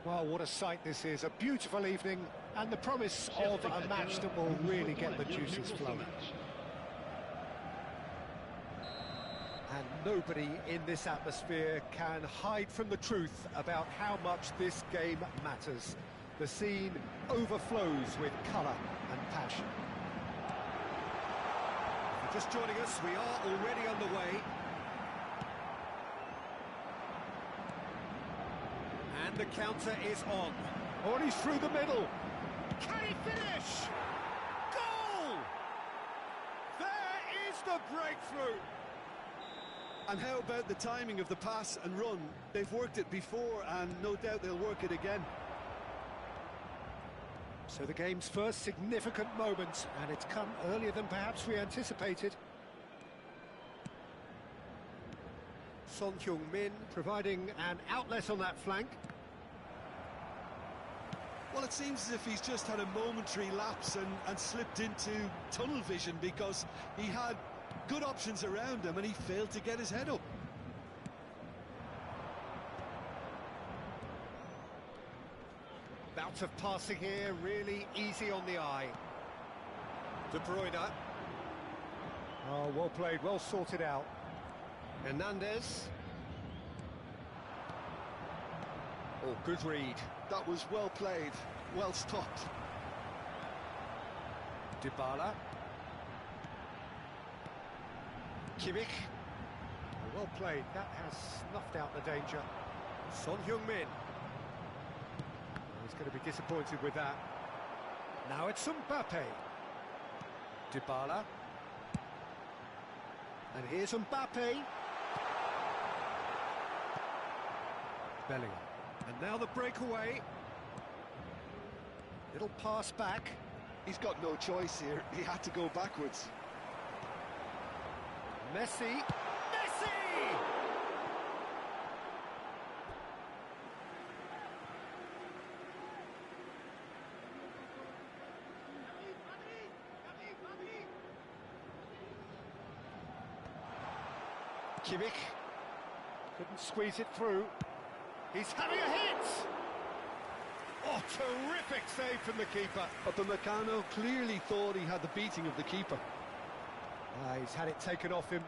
Well, what a sight this is. A beautiful evening and the promise of a match that will really get the juices flowing. And nobody in this atmosphere can hide from the truth about how much this game matters. The scene overflows with colour and passion. If you're just joining us, we are already underway. And the counter is on. Oh, and he's through the middle. Can he finish? Goal! There is the breakthrough. And how about the timing of the pass and run? They've worked it before, and no doubt they'll work it again. So the game's first significant moment, and it's come earlier than perhaps we anticipated. Son Heung-min providing an outlet on that flank. Well, it seems as if he's just had a momentary lapse and slipped into tunnel vision, because he had good options around him and he failed to get his head up. Bout of passing here, really easy on the eye. De Bruyne. Oh, well played, well sorted out. Hernandez. Oh, good read. That was well played, well stopped. Dybala. Kimmich. Oh, well played, that has snuffed out the danger. Son Heung-min. He's going to be disappointed with that. Now it's Mbappe. Dybala. And here's Mbappe. Bellingham. And now the breakaway. Little pass back. He's got no choice here. He had to go backwards. Messi. Messi! Kimmich. Couldn't squeeze it through. He's having a hit! Oh, terrific save from the keeper. Upamecano clearly thought he had the beating of the keeper. He's had it taken off him.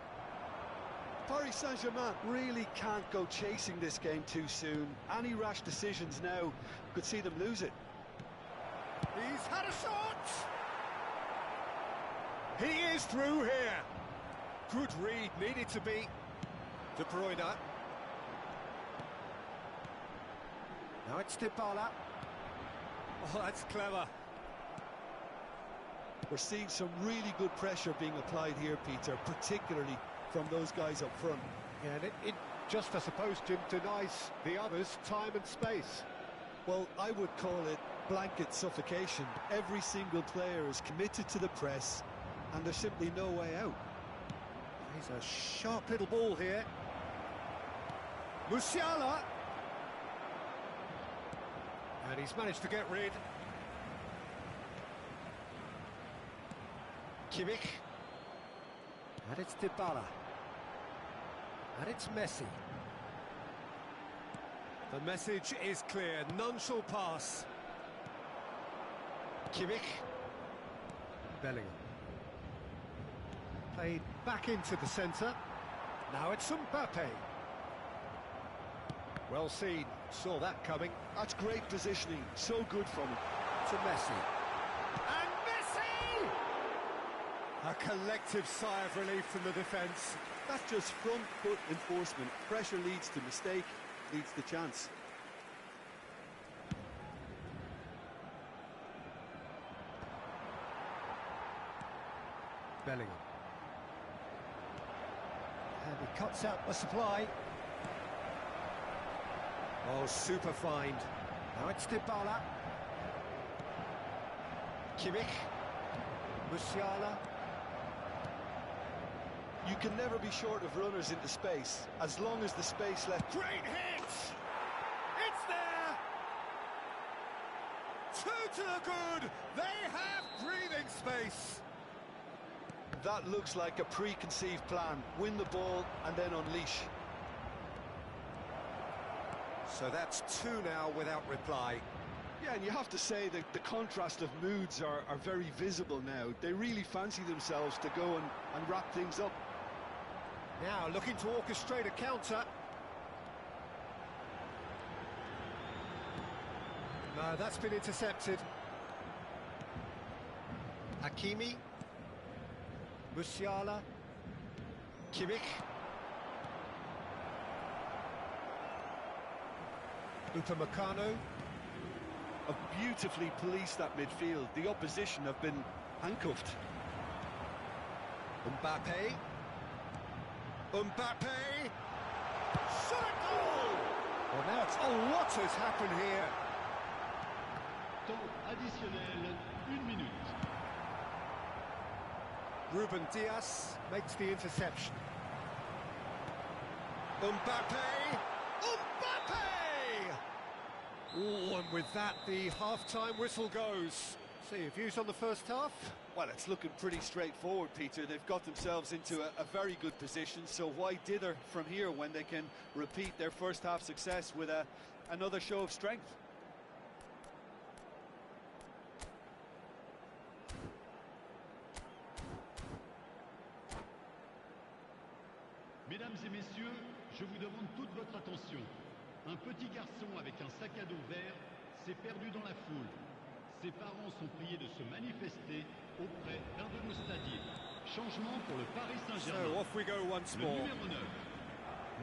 Paris Saint-Germain really can't go chasing this game too soon. Any rash decisions now could see them lose it. He's had a shot! He is through here. Good read, needed to be. De Bruyne. Now it's Dybala. Oh, that's clever. We're seeing some really good pressure being applied here, Peter, particularly from those guys up front. Yeah, and it just, I suppose, Jim, denies the others time and space. Well, I would call it blanket suffocation. Every single player is committed to the press, and there's simply no way out. He's a sharp little ball here. Musiala. And he's managed to get rid. Kimmich. And it's Dybala. And it's Messi. The message is clear, none shall pass. Kimmich. Bellingham. Played back into the centre. Now it's Mbappe. Well seen, saw that coming. That's great positioning, so good from him. To Messi. And Messi! A collective sigh of relief from the defence. That's just front foot enforcement. Pressure leads to mistake, leads to chance. Bellingham. And he cuts out the supply. Oh, super find. Now it's Dybala. Kimmich. Musiala. You can never be short of runners into space, as long as the space left... Great hit! It's there! Two to the good! They have breathing space! That looks like a preconceived plan. Win the ball and then unleash. So that's two now without reply. Yeah, and you have to say that the contrast of moods are very visible now. They really fancy themselves to go and wrap things up. Now looking to orchestrate a counter. No, that's been intercepted. Hakimi. Musiala. Kimmich. Upamecano. Have beautifully policed that midfield. The opposition have been handcuffed. Mbappe. Mbappe! Shot at goal! Well, now it's... Oh, what has happened here? Temps additionnel, 1 minute. Ruben Dias makes the interception. Mbappe! Mbappe! Oh, and with that, the half-time whistle goes. So, your views on the first half? Well, it's looking pretty straightforward, Peter. They've got themselves into a very good position, so why dither from here when they can repeat their first half success with another show of strength? Mesdames et messieurs, je vous demande toute votre attention. Un petit garçon avec un sac à dos vert s'est perdu dans la foule. Ses parents sont priés de se manifester auprès d'un de nos stadiers. Changement pour le Paris Saint-Germain. So off we go once Le more. numéro 9.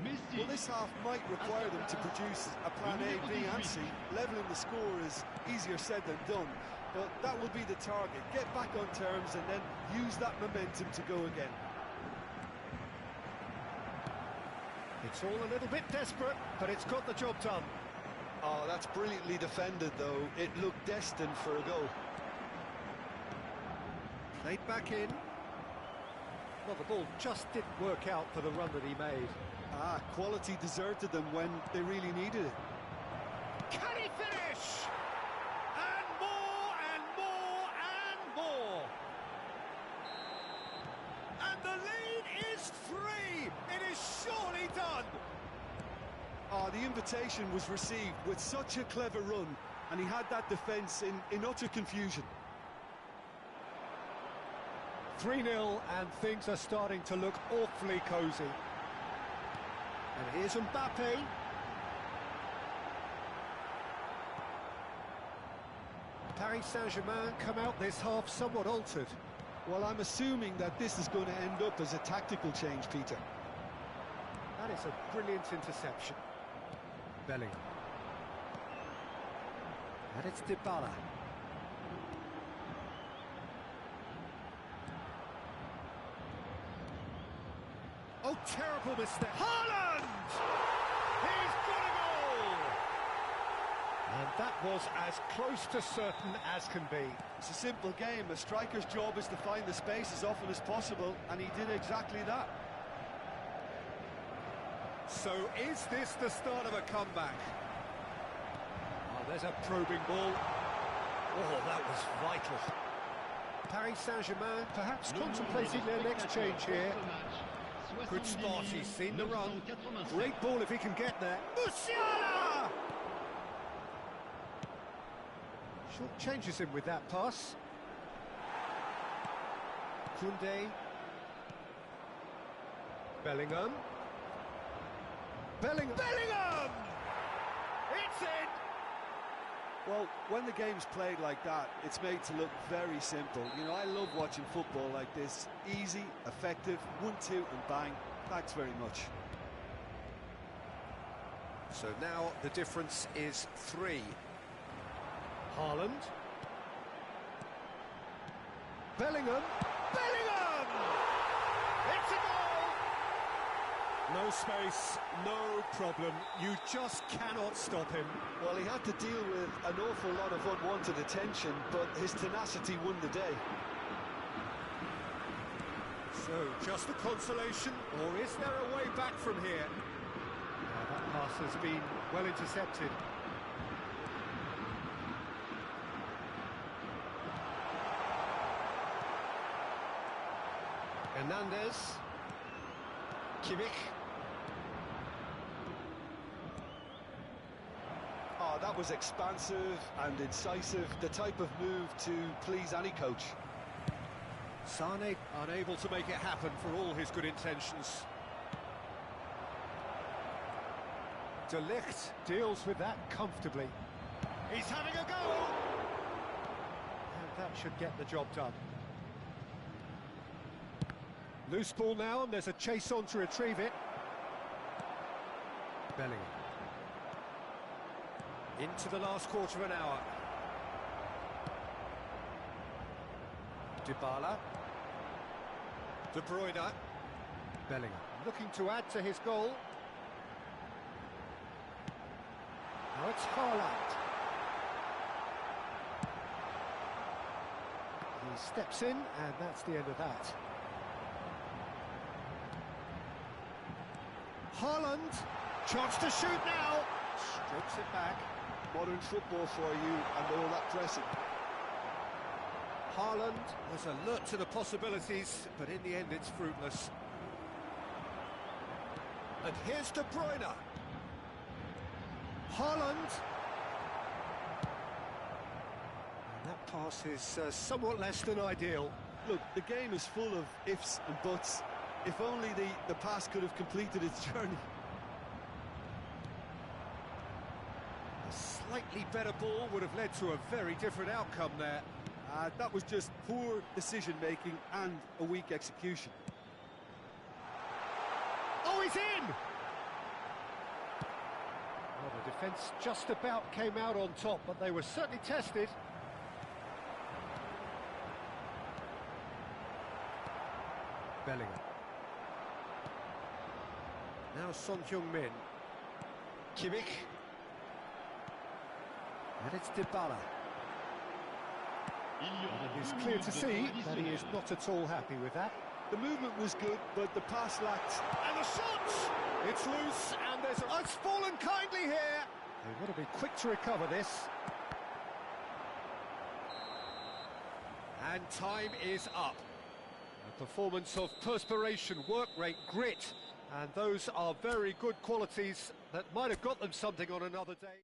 Messi. Well, this half might require them to produce a plan A, B and C. Levelling the score is easier said than done, but that will be the target. Get back on terms and then use that momentum to go again. It's all a little bit desperate, but it's got the job done. Oh, that's brilliantly defended, though. It looked destined for a goal. Played back in. Well, the ball just didn't work out for the run that he made. Ah, quality deserted them when they really needed it. Can he finish? And more, and more, and more. And the lead is 3. It is surely done. Oh, the invitation was received with such a clever run, and he had that defence in utter confusion. 3-0, and things are starting to look awfully cosy. And here's Mbappe. Paris Saint-Germain come out this half somewhat altered. Well, I'm assuming that this is going to end up as a tactical change, Peter. That is a brilliant interception. Bellingham. And it's Dybala. Oh, terrible mistake. Haaland! He's got a goal! And that was as close to certain as can be. It's a simple game. A striker's job is to find the space as often as possible, and he did exactly that. So is this the start of a comeback? Oh, there's a probing ball. Oh, that was vital. Paris Saint-Germain perhaps contemplating their next change here. Good spot, he's seen the run. Great ball if he can get there. Musiala! Short changes him with that pass. Koundé. Bellingham. Bellingham! It's in! Well, when the game's played like that, it's made to look very simple. You know, I love watching football like this. Easy, effective, 1-2 and bang. Thanks very much. So now the difference is 3. Haaland. Bellingham. It's a goal! No space, no problem. You just cannot stop him. Well, he had to deal with an awful lot of unwanted attention, but his tenacity won the day. So, just a consolation, or is there a way back from here? Now, that pass has been well intercepted. Hernandez. Kimmich. was expansive and incisive, the type of move to please any coach. Sane unable to make it happen for all his good intentions. De Ligt deals with that comfortably. He's having a go! And that should get the job done. Loose ball now, and there's a chase on to retrieve it. Bellingham. Into the last quarter of an hour. Dybala. De Bruyne. Bellingham looking to add to his goal. Now it's Haaland. He steps in, and that's the end of that. Haaland, chance to shoot now. Strips it back. Modern football for you and all that pressing. Haaland was alert to the possibilities, but in the end it's fruitless. And here's De Bruyne. Haaland. And that pass is somewhat less than ideal. Look, the game is full of ifs and buts. If only the pass could have completed its journey. A slightly better ball would have led to a very different outcome there. That was just poor decision-making and a weak execution. Oh, he's in! Well, the defence just about came out on top, but they were certainly tested. Bellingham. Now Son Heung-min. Kimmich. And it's Dybala. It's clear to see that he is not at all happy with that. The movement was good, but the pass lacked. And the shot! It's loose, and there's... Oh, it's fallen kindly here! They've got to be quick to recover this. And time is up. A performance of perspiration, work rate, grit, and those are very good qualities that might have got them something on another day.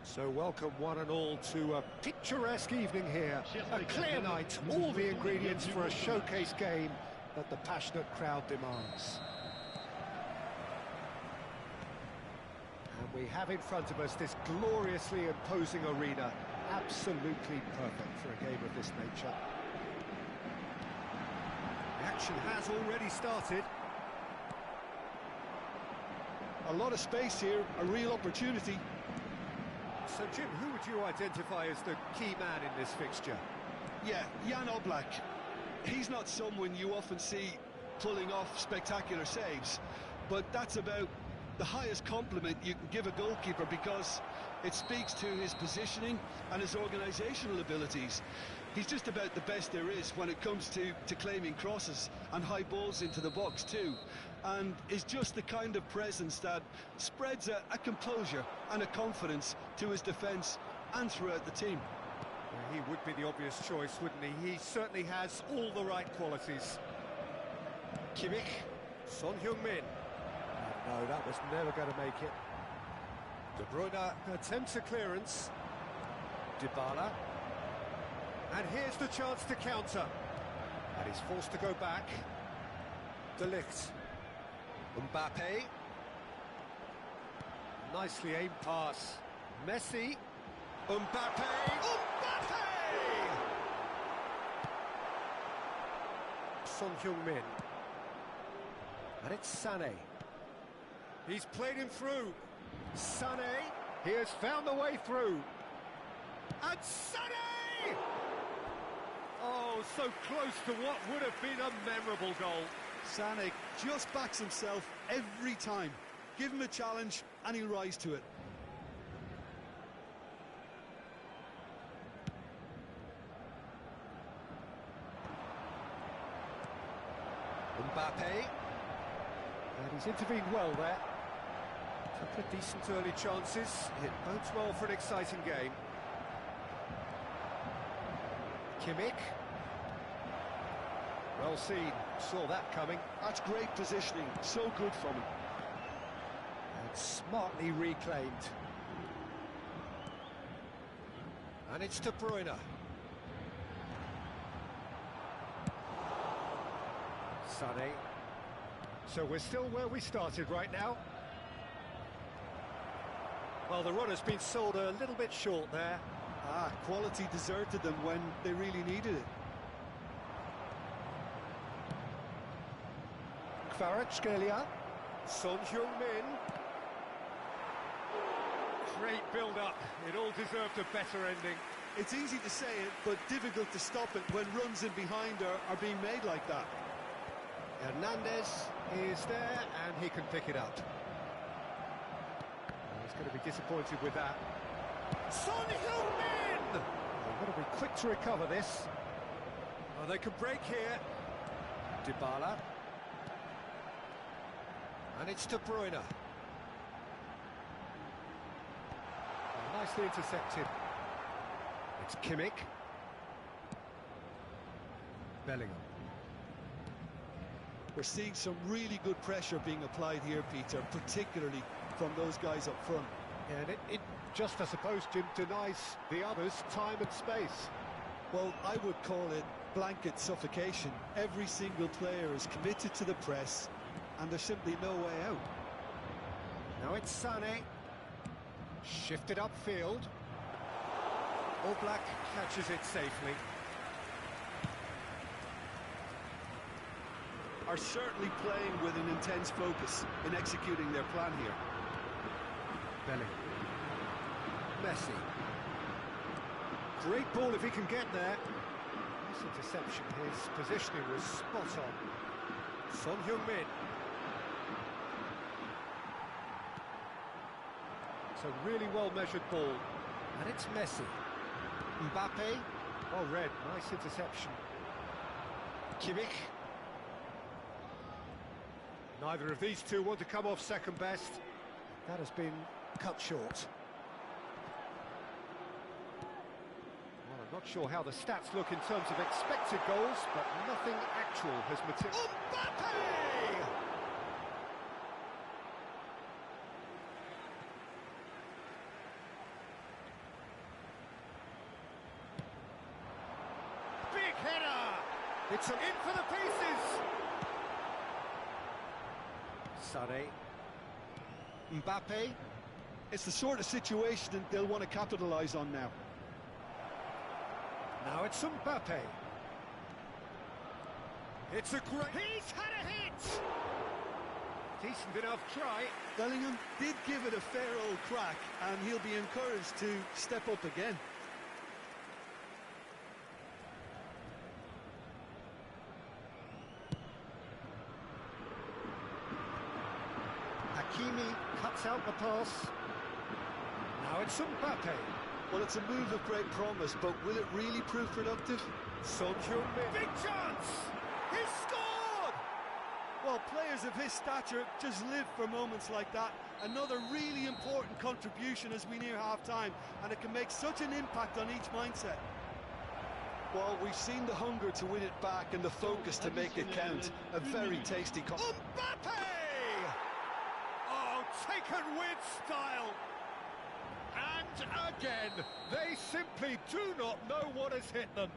So welcome one and all to a picturesque evening here. A clear night, all the ingredients for a showcase game that the passionate crowd demands. And we have in front of us this gloriously imposing arena, absolutely perfect for a game of this nature. The action has already started. A lot of space here, a real opportunity. So, Jim, who would you identify as the key man in this fixture? Yeah, Jan Oblak. He's not someone you often see pulling off spectacular saves, but that's about the highest compliment you can give a goalkeeper, because it speaks to his positioning and his organisational abilities. He's just about the best there is when it comes to claiming crosses and high balls into the box too, and is just the kind of presence that spreads a composure and a confidence to his defence and throughout the team. He would be the obvious choice, wouldn't he? He certainly has all the right qualities. Kimmich, Son Heung-min. No, that was never going to make it. De Bruyne attempts a clearance. Dybala. And here's the chance to counter. And he's forced to go back. De Ligt. Mbappe. Nicely aimed pass. Messi. Mbappe. Mbappe! Son Heung-min. And it's Sané. He's played him through. Sané, he has found the way through. And Sané! Oh, so close to what would have been a memorable goal. Sané just backs himself every time. Give him a challenge and he'll rise to it. Mbappe. And he's intervened well there. Couple of decent early chances. It bodes well for an exciting game. Kimmich. Well seen. Saw that coming. That's great positioning. So good from him. And smartly reclaimed. And it's De Bruyne. Sané. So we're still where we started right now. Well, the run has been sold a little bit short there. Quality deserted them when they really needed it. Kvaratskhelia. Son Heung-min. Great build-up. It all deserved a better ending. It's easy to say it, but difficult to stop it when runs in behind are being made like that. Hernandez is there, and he can pick it up. He's going to be disappointed with that. Son Heung-min! They've got to be quick to recover this. Oh, they can break here. Dybala. And it's De Bruyne. Oh, nicely intercepted. It's Kimmich. Bellingham. We're seeing some really good pressure being applied here, Peter, particularly from those guys up front. And it just, I suppose, Jim, denies the others time and space. Well, I would call it blanket suffocation. Every single player is committed to the press, and there's simply no way out. Now it's Sané. Shifted upfield. Oblak catches it safely. Are certainly playing with an intense focus in executing their plan here. Bellingham. Messi. Great ball if he can get there. Nice interception. His positioning was spot on. Son Heung-min. It's a really well-measured ball. And it's Messi. Mbappe. Oh, red. Nice interception. Kimmich. Neither of these two want to come off second best. That has been cut short. Well, I'm not sure how the stats look in terms of expected goals, but nothing actual has materialized. Mbappe! Big header! It's in for the pieces! Sané. Mbappe. It's the sort of situation that they'll want to capitalise on now. Now it's Mbappe. It's a great... He's had a hit! Decent enough try. Bellingham did give it a fair old crack, and he'll be encouraged to step up again. Hakimi cuts out the pass. Now it's Mbappe. Well, it's a move of great promise, but will it really prove productive? Son Heung-min. Big chance! He's scored! Well, players of his stature just live for moments like that. Another really important contribution as we near half-time, and it can make such an impact on each mindset. Well, we've seen the hunger to win it back and the focus to make it count. A very tasty... Mbappe! Oh, taken with style! And again, they simply do not know what has hit them.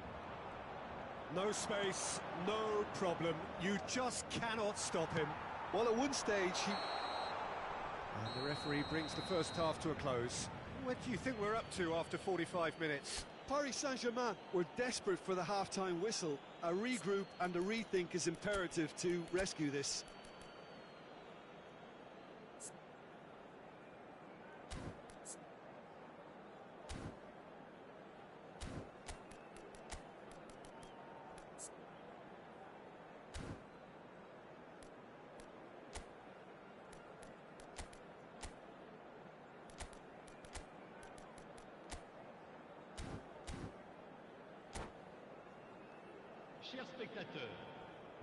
No space, no problem. You just cannot stop him. Well, at one stage, he... And the referee brings the first half to a close. What do you think we're up to after 45 minutes? Paris Saint-Germain were desperate for the half-time whistle. A regroup and a rethink is imperative to rescue this. Chers spectateurs,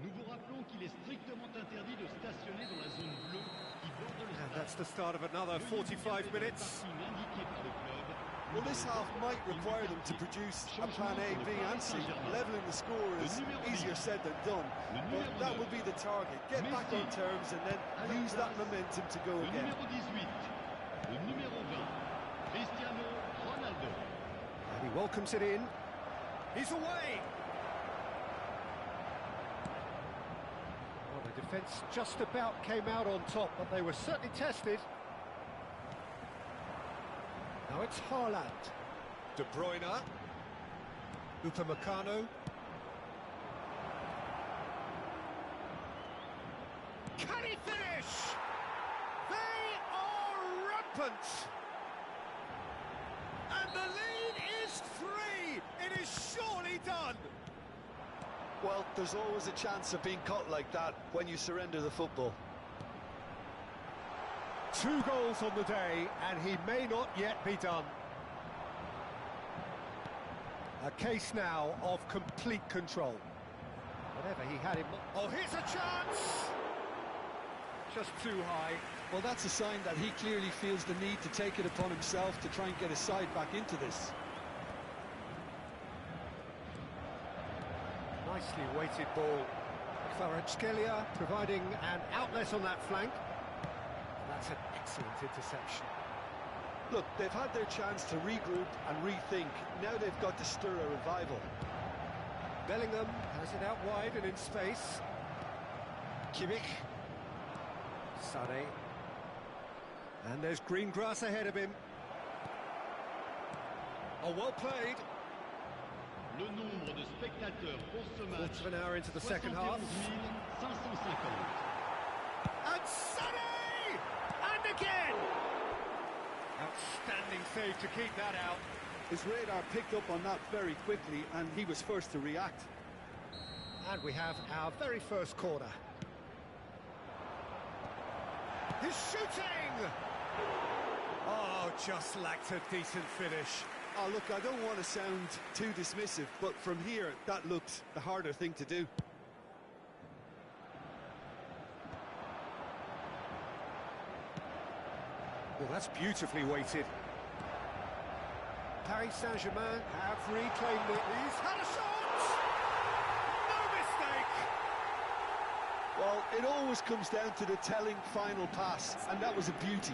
nous vous rappelons qu'il est strictement interdit de stationner dans la zone bleue qui borde le And stade. that's the start of another 45 minutes. Parking indiqué par le club. Well, this half might require them to produce a plan A, B and C. Leveling the score is easier said than done, but that will be the target. Get back on terms and then use that momentum to go Le again. numéro 18, le numéro 20, Cristiano Ronaldo. And he welcomes it in. He's away! Well, the defence just about came out on top, but they were certainly tested. Now it's Haaland. De Bruyne. Upamecano. Can he finish? They are rampant! And the lead is 3! It is surely done! Well, there's always a chance of being caught like that when you surrender the football. 2 goals on the day, and he may not yet be done. A case now of complete control. Whatever he had in... Oh, here's a chance! Just too high. Well, that's a sign that he clearly feels the need to take it upon himself to try and get his side back into this. Nicely weighted ball. Kvaratskhelia providing an outlet on that flank. That's an excellent interception. Look, they've had their chance to regroup and rethink. Now they've got to stir a revival. Bellingham has it out wide and in space. Kimmich. Sané. And there's green grass ahead of him. Oh, well played. Le nombre de spectateurs pour ce match, Quarter of an hour into the second half. 550. And Sané! And again! Outstanding save to keep that out. His radar picked up on that very quickly, and he was first to react. And we have our very first corner. He's shooting! Oh, just lacked a decent finish. Oh, look, I don't want to sound too dismissive, but from here, that looked the harder thing to do. Well, that's beautifully weighted. Paris Saint-Germain have reclaimed it. He's had a shot! No mistake! Well, it always comes down to the telling final pass, and that was a beauty.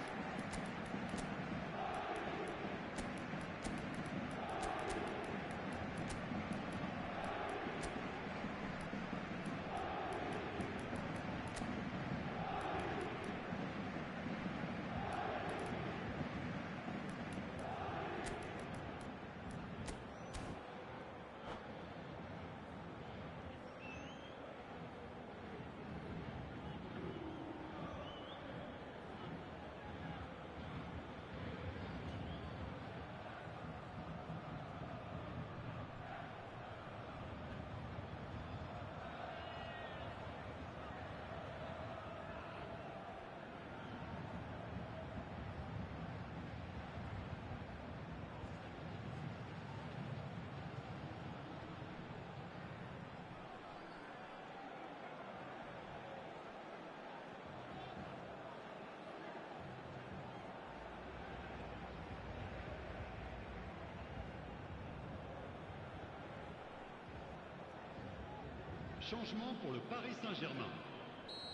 Changement pour le Paris Saint-Germain.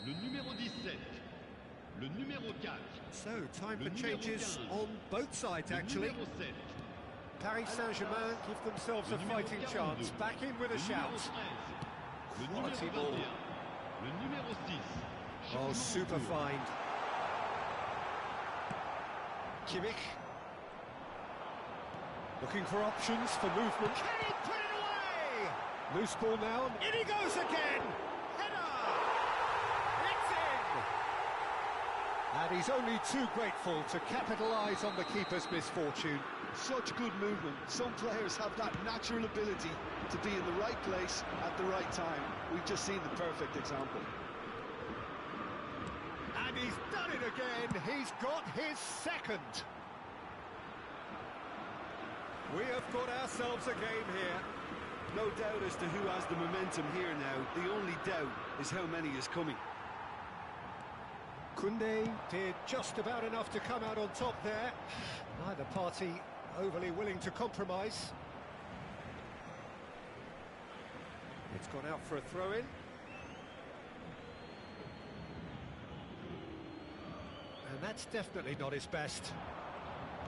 Le numéro 17, le numéro 4. So, time for Le numéro changes 15. on both sides, Le actually. numéro 7. Paris Saint-Germain give themselves Le a numéro fighting 42. chance. Back in with a Le numéro shout. 13. Le Quality numéro ball. 21. Le numéro 6. Oh, Changement en super cours. find. Kimmich. Looking for options for movement. Can he put it away? Loose ball now. In he goes again. Header. It's in. And he's only too grateful to capitalise on the keeper's misfortune. Such good movement. Some players have that natural ability to be in the right place at the right time. We've just seen the perfect example. And he's done it again. He's got his second. We have got ourselves a game here. No doubt as to who has the momentum here now. The only doubt is how many is coming. Koundé did just about enough to come out on top there. Neither party overly willing to compromise. It's gone out for a throw-in. And that's definitely not his best.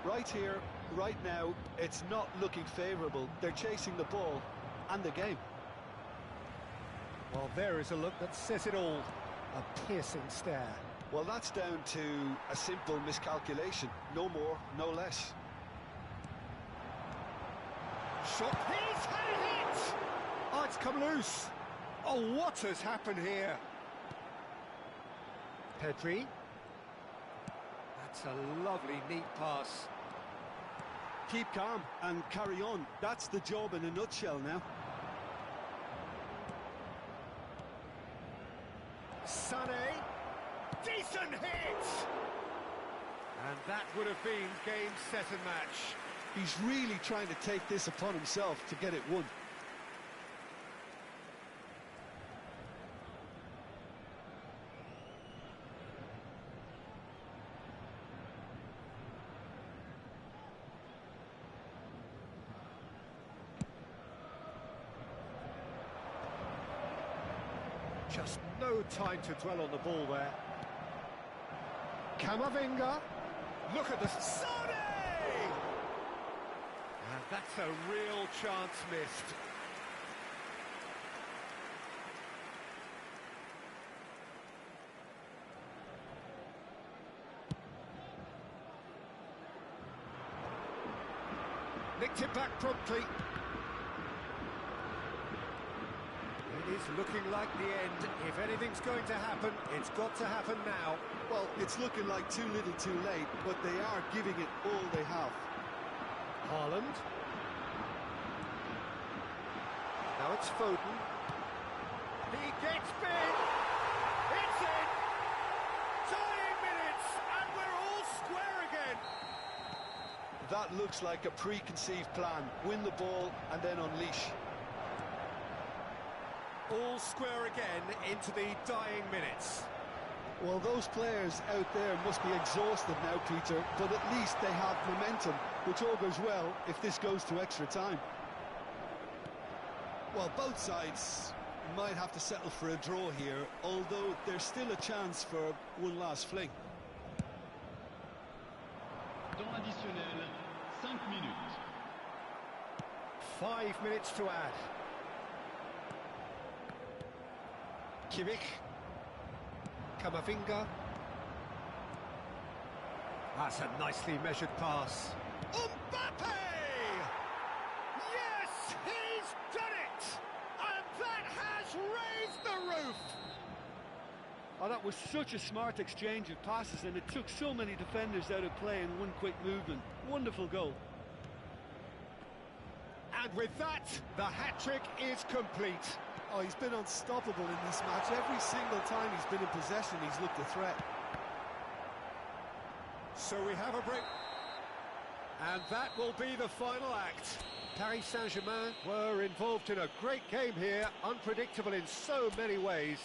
Right here, right now, it's not looking favourable. They're chasing the ball and the game. Well, there is a look that says it all. A piercing stare. Well, that's down to a simple miscalculation. No more, no less. Shot. He's had a hit! Oh, it's come loose. Oh, what has happened here? Pedri. That's a lovely, neat pass. Keep calm and carry on. That's the job in a nutshell now. Sané. Decent hit! And that would have been game, set and match. He's really trying to take this upon himself to get it won. Just no time to dwell on the ball there. Camavinga. Look at the Sané! And that's a real chance missed. Nicked it back promptly. It is looking like the end. If anything's going to happen, it's got to happen now. Well, it's looking like too little too late, but they are giving it all they have. Haaland. Now it's Foden. He gets big. It's in. Dying minutes, and we're all square again. That looks like a preconceived plan. Win the ball and then unleash. All square again into the dying minutes. Well, those players out there must be exhausted now, Peter, but at least they have momentum, which augurs well if this goes to extra time. Well, both sides might have to settle for a draw here, although there's still a chance for one last fling. Temps additionnel, 5 minutes. 5 minutes to add. Kimmich. Camavinga. That's a nicely measured pass. Mbappe! Yes, he's done it! And that has raised the roof! Oh, that was such a smart exchange of passes, and it took so many defenders out of play in one quick movement. Wonderful goal. And with that, the hat-trick is complete. Oh, he's been unstoppable in this match. Every single time he's been in possession, he's looked a threat. So we have a break. And that will be the final act. Paris Saint-Germain were involved in a great game here, unpredictable in so many ways.